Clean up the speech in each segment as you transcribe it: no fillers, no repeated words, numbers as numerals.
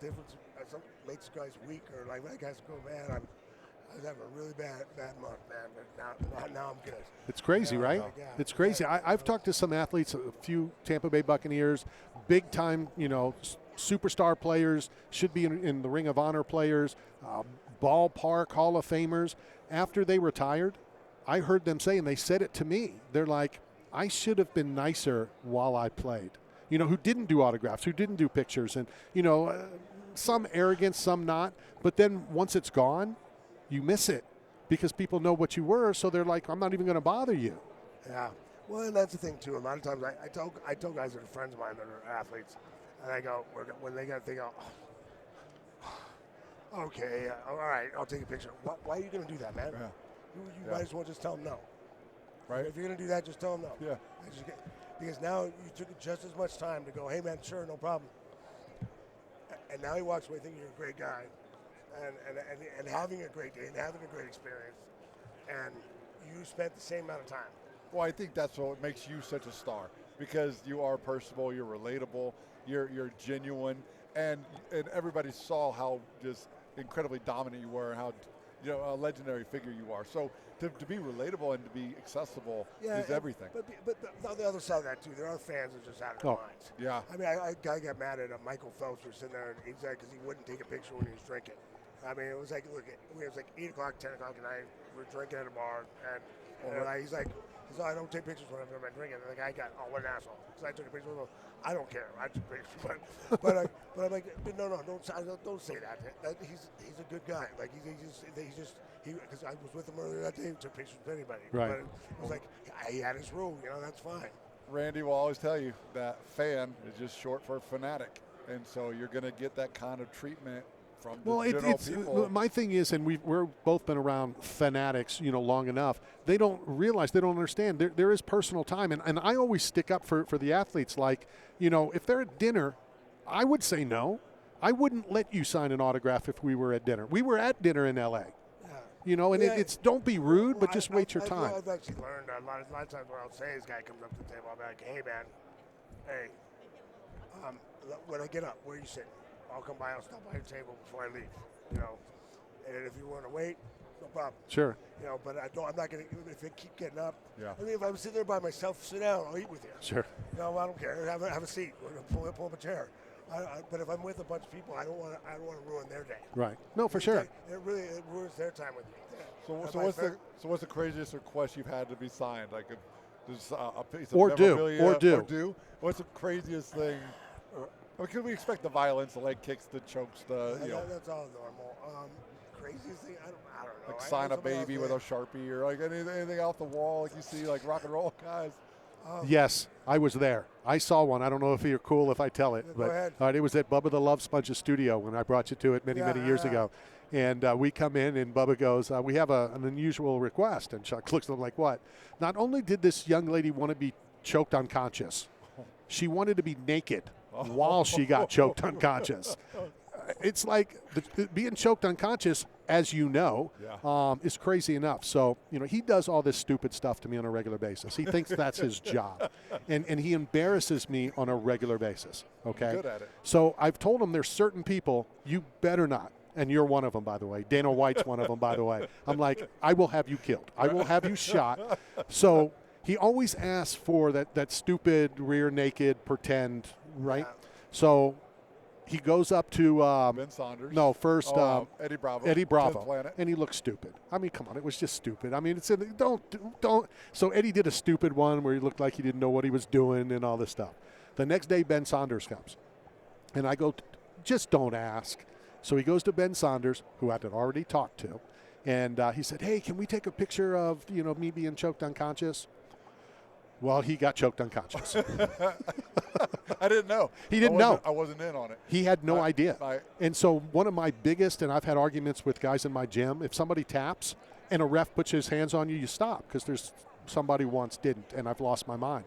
difference. Some makes guys weak, or like that guys go, man, I was having a really bad month, man, but now I'm good. It's crazy, You know, right? like, yeah, It's crazy. I've talked to some athletes, a few Tampa Bay Buccaneers, big time, superstar players, should be in the Ring of Honor players, ballpark Hall of Famers. After they retired, I heard them say, and they said it to me, they're like, I should have been nicer while I played. Who didn't do autographs, who didn't do pictures, and, some arrogance, some not. But then once it's gone, you miss it because people know what you were, so they're like, I'm not even going to bother you. Yeah. Well, and that's the thing too. A lot of times, I tell guys that are friends of mine that are athletes, and I go when they go, okay, all right, I'll take a picture. Why are you going to do that, man? Yeah. You might as well just tell them no. Right. If you're going to do that, just tell them no. Yeah. Because now you took just as much time to go, hey man, sure, no problem. And now he walks away thinking you're a great guy, and having a great day and having a great experience, and you spent the same amount of time. Well, I think that's what makes you such a star, because you are personable, you're relatable, you're genuine, and everybody saw how just incredibly dominant you were and how a legendary figure you are. So to be relatable and to be accessible is everything. But the other side of that too, there are fans that are just out of their minds. Yeah. I mean, I got mad at Michael Phelps for sitting there, and he's like, because he wouldn't take a picture when he was drinking. I mean, it was like, look, it was like 8 o'clock, 10 o'clock at night. We're drinking at a bar, and he's like, I don't take pictures when I'm drinking. And the guy got, what an asshole. So I took a picture with him. I don't care. I took pictures, but I'm like, no, don't say that. He's a good guy. Like because I was with him earlier that day and took pictures with anybody. Right. But it was like he had his rule. That's fine. Randy will always tell you that fan is just short for fanatic, and so you're going to get that kind of treatment from the general people. My thing is, and we're both been around fanatics, long enough. They don't realize, they don't understand. There is personal time, and I always stick up for the athletes. Like, if they're at dinner, I would say no. I wouldn't let you sign an autograph if we were at dinner. We were at dinner in L.A. It's don't be rude, but just wait your time. I've actually learned a lot of times what I'll say is, guy comes up to the table, I'll be like, hey man, when I get up, where are you sitting? I'll come by, I'll stop by your table before I leave, and if you want to wait, no problem. Sure. But I'm not going to, if you keep getting up. Yeah. I mean, if I'm sitting there by myself, sit down, I'll eat with you. Sure. I don't care. Have a seat. Pull up a chair. But if I'm with a bunch of people, I don't want to ruin their day. Right. No, for sure. It ruins their time with me. So what's the craziest request you've had to be signed? Like a piece of or memorabilia? do. What's the craziest thing? Can we expect the violence, the leg kicks, the chokes, That's all normal. Craziest thing? I don't know. Like sign a baby with a Sharpie, or like anything off the wall, like you see like rock and roll guys. Yes, I was there. I saw one. I don't know if you're cool if I tell it. Go ahead. It was at Bubba the Love Sponge's studio when I brought you to it many years ago. And we come in, and Bubba goes, we have an unusual request. And Chuck looks at him like, what? Not only did this young lady want to be choked unconscious, she wanted to be naked while she got choked unconscious. It's like being choked unconscious, as you know, is crazy enough. So, he does all this stupid stuff to me on a regular basis. He thinks that's his job. And he embarrasses me on a regular basis, okay? Good at it. So I've told him there's certain people you better not. And you're one of them, by the way. Dana White's one of them, by the way. I'm like, I will have you killed. I will have you shot. So he always asks for that stupid rear naked pretend, right? Yeah. So he goes up to Ben Saunders. No, first Eddie Bravo. Eddie Bravo, 10th Planet. and he looked stupid. I mean, come on, it was just stupid. I mean, don't. So Eddie did a stupid one where he looked like he didn't know what he was doing and all this stuff. The next day, Ben Saunders comes, and I go, just don't ask. So he goes to Ben Saunders, who I had already talked to, and he said, hey, can we take a picture of me being choked unconscious? Well, he got choked unconscious. I didn't know. He didn't know. I wasn't in on it. He had no idea. And so one of my biggest, and I've had arguments with guys in my gym, if somebody taps and a ref puts his hands on you, you stop because there's somebody once didn't, and I've lost my mind.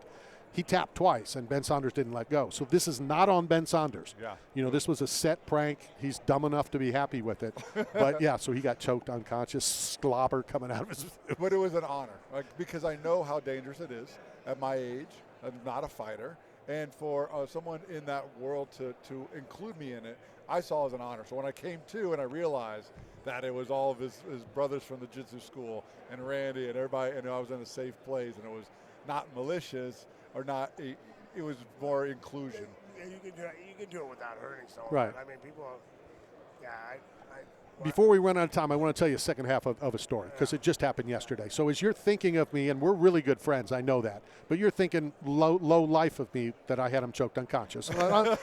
He tapped twice, and Ben Saunders didn't let go. So this is not on Ben Saunders. Yeah. This was a set prank. He's dumb enough to be happy with it. But, yeah, so he got choked unconscious, slobber coming out of his – But it was an honor, because I know how dangerous it is at my age. I'm not a fighter. And for someone in that world to include me in it, I saw as an honor. So when I came to and I realized that it was all of his brothers from the jiu-jitsu school and Randy and everybody, and I was in a safe place, and it was not malicious or not, it was more inclusion. Yeah, you can do it without hurting someone. Right. I mean, people, yeah, Before we run out of time, I want to tell you a second half of a story because it just happened yesterday. So as you're thinking of me, and we're really good friends, I know that, but you're thinking low life of me that I had him choked unconscious.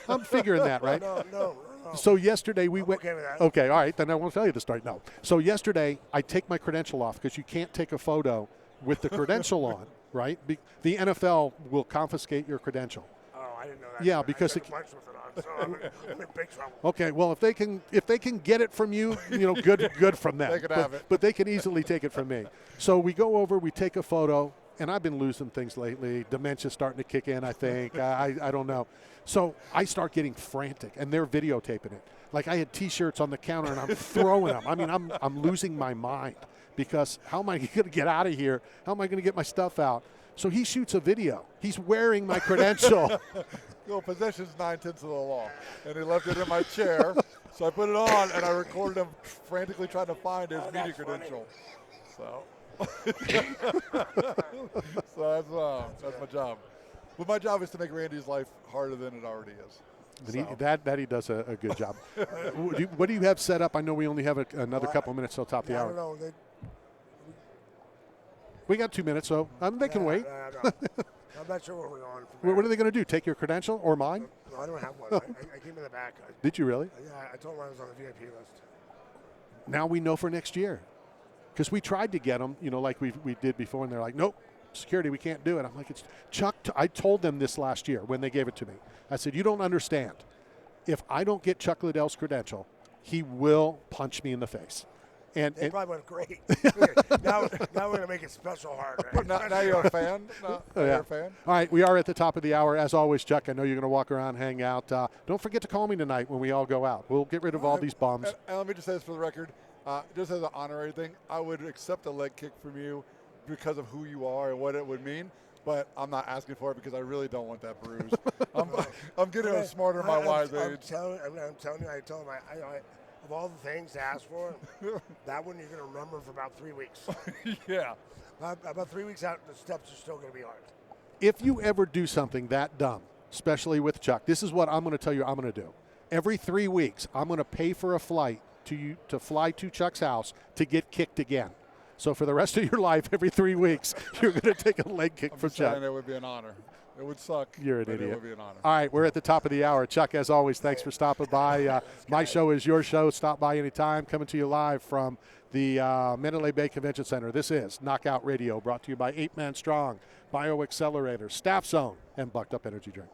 I'm figuring that, right? No. So yesterday we went. Okay with that. Okay, all right. Then I won't tell you the story. No. So yesterday I take my credential off because you can't take a photo with the credential on, right? The NFL will confiscate your credential. Oh, I didn't know that. Yeah, because I took a bunch with it on, so I'm in big trouble. Okay, well if they can get it from you, good from them. They can have it. But they can easily take it from me. So we go over, we take a photo, and I've been losing things lately. Dementia's starting to kick in, I think. I don't know. So I start getting frantic, and they're videotaping it. Like I had T-shirts on the counter, and I'm throwing them. I mean, I'm losing my mind because how am I going to get out of here? How am I going to get my stuff out? So he shoots a video. He's wearing my credential. Well, possession's 9/10 of the law, and he left it in my chair. So I put it on, and I recorded him frantically trying to find his media credential. So, that's my job. But my job is to make Randy's life harder than it already is. That he does a good job. What do you have set up? I know we only have another couple minutes till top of the hour. I don't know. We got 2 minutes, so they can wait. I'm not sure where we're going. What are they going to do? Take your credential or mine? No, I don't have one. I came in the back. Did you really? Yeah, I told them I was on the VIP list. Now we know for next year. Because we tried to get them, like we did before, and they're like, nope, security, we can't do it. I'm like, it's Chuck. I told them this last year when they gave it to me. I said, you don't understand. If I don't get Chuck Liddell's credential, he will punch me in the face. And probably went great. now we're going to make it special hard. Right? Now you're a fan? You're a fan? All right, we are at the top of the hour. As always, Chuck, I know you're going to walk around, hang out. Don't forget to call me tonight when we all go out. We'll get rid of all these bums. And let me just say this for the record. Just as an honorary thing, I would accept a leg kick from you because of who you are and what it would mean. But I'm not asking for it because I really don't want that bruise. I'm getting smarter in my wise age. I'm telling you, I told him, of all the things to ask for, that one you're going to remember for about 3 weeks. Yeah. About 3 weeks out, the steps are still going to be hard. If you ever do something that dumb, especially with Chuck, this is what I'm going to tell you I'm going to do. Every 3 weeks, I'm going to pay for a flight to fly to Chuck's house to get kicked again. So for the rest of your life, every 3 weeks, you're going to take a leg kick from Chuck. It would be an honor. It would suck. You're an idiot. It would be an honor. All right, we're at the top of the hour. Chuck, as always, thanks for stopping by. My show is your show. Stop by anytime. Coming to you live from the Mandalay Bay Convention Center. This is Knockout Radio, brought to you by 8 Man Strong, BioAccelerator, Staff Zone, and Bucked Up Energy Drink.